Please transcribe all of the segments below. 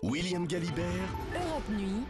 William Galibert, Europe Nuit.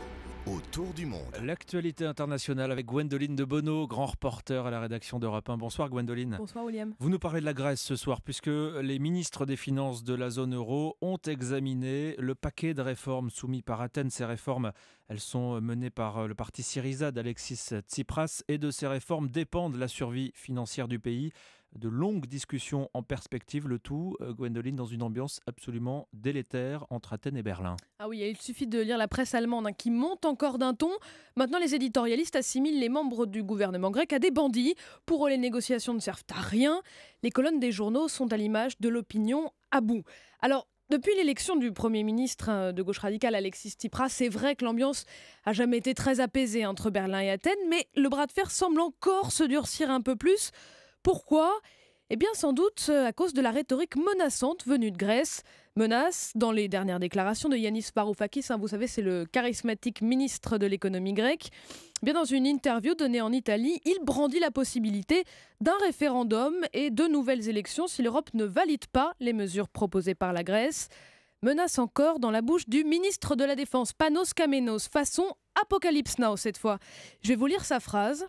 autour du monde. L'actualité internationale avec Gwendoline de Bono, grand reporter à la rédaction d'Europe 1. Bonsoir Gwendoline. Bonsoir William. Vous nous parlez de la Grèce ce soir puisque les ministres des Finances de la zone euro ont examiné le paquet de réformes soumis par Athènes. Ces réformes, elles sont menées par le parti Syriza d'Alexis Tsipras et de ces réformes dépendent la survie financière du pays. De longues discussions en perspective, le tout, Gwendoline, dans une ambiance absolument délétère entre Athènes et Berlin. Ah oui, il suffit de lire la presse allemande qui monte encore d'un ton. Maintenant, les éditorialistes assimilent les membres du gouvernement grec à des bandits. Pour eux, les négociations ne servent à rien. Les colonnes des journaux sont à l'image de l'opinion à bout. Alors, depuis l'élection du Premier ministre de gauche radicale Alexis Tsipras, c'est vrai que l'ambiance a jamais été très apaisée entre Berlin et Athènes, mais le bras de fer semble encore se durcir un peu plus. Pourquoi ? Eh bien sans doute à cause de la rhétorique menaçante venue de Grèce. Menace dans les dernières déclarations de Yanis Varoufakis, vous savez c'est le charismatique ministre de l'économie grecque. Eh bien dans une interview donnée en Italie, il brandit la possibilité d'un référendum et de nouvelles élections si l'Europe ne valide pas les mesures proposées par la Grèce. Menace encore dans la bouche du ministre de la Défense, Panos Kamenos, façon Apocalypse Now cette fois. Je vais vous lire sa phrase.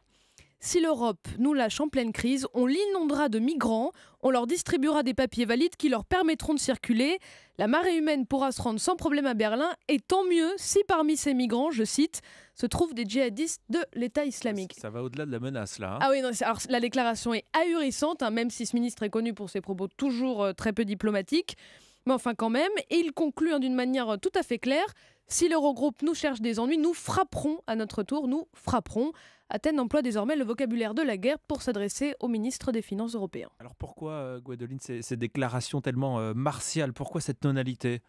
Si l'Europe nous lâche en pleine crise, on l'inondera de migrants, on leur distribuera des papiers valides qui leur permettront de circuler. La marée humaine pourra se rendre sans problème à Berlin et tant mieux si parmi ces migrants, je cite, se trouvent des djihadistes de l'État islamique. Ça va au-delà de la menace là. Ah oui, non, alors, la déclaration est ahurissante, même si ce ministre est connu pour ses propos toujours très peu diplomatiques. Mais enfin quand même, et il conclut d'une manière tout à fait claire, si l'Eurogroupe nous cherche des ennuis, nous frapperons à notre tour, nous frapperons. Athènes emploie désormais le vocabulaire de la guerre pour s'adresser au ministre des Finances européen. Alors pourquoi, Gwendoline, ces déclarations tellement martiales? Pourquoi cette tonalité ?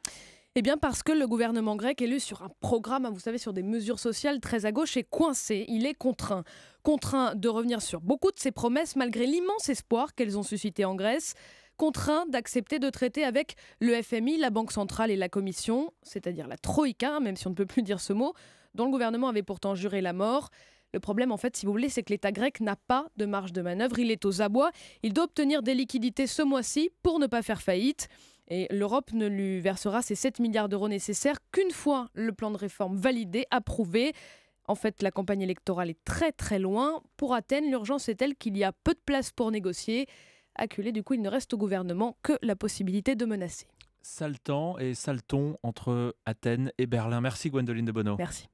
Eh bien parce que le gouvernement grec élu sur un programme, vous savez, sur des mesures sociales très à gauche est coincé, il est contraint. Contraint de revenir sur beaucoup de ses promesses malgré l'immense espoir qu'elles ont suscité en Grèce. Contraint d'accepter de traiter avec le FMI, la Banque centrale et la Commission, c'est-à-dire la Troïka, même si on ne peut plus dire ce mot, dont le gouvernement avait pourtant juré la mort. Le problème, en fait, si vous voulez, c'est que l'État grec n'a pas de marge de manœuvre, il est aux abois, il doit obtenir des liquidités ce mois-ci pour ne pas faire faillite. Et l'Europe ne lui versera ces 7 milliards d'euros nécessaires qu'une fois le plan de réforme validé, approuvé. En fait, la campagne électorale est très très loin. Pour Athènes, l'urgence est telle qu'il y a peu de place pour négocier. Acculé, du coup, il ne reste au gouvernement que la possibilité de menacer. Sale temps et sale ton entre Athènes et Berlin. Merci Gwendoline de Bono. Merci.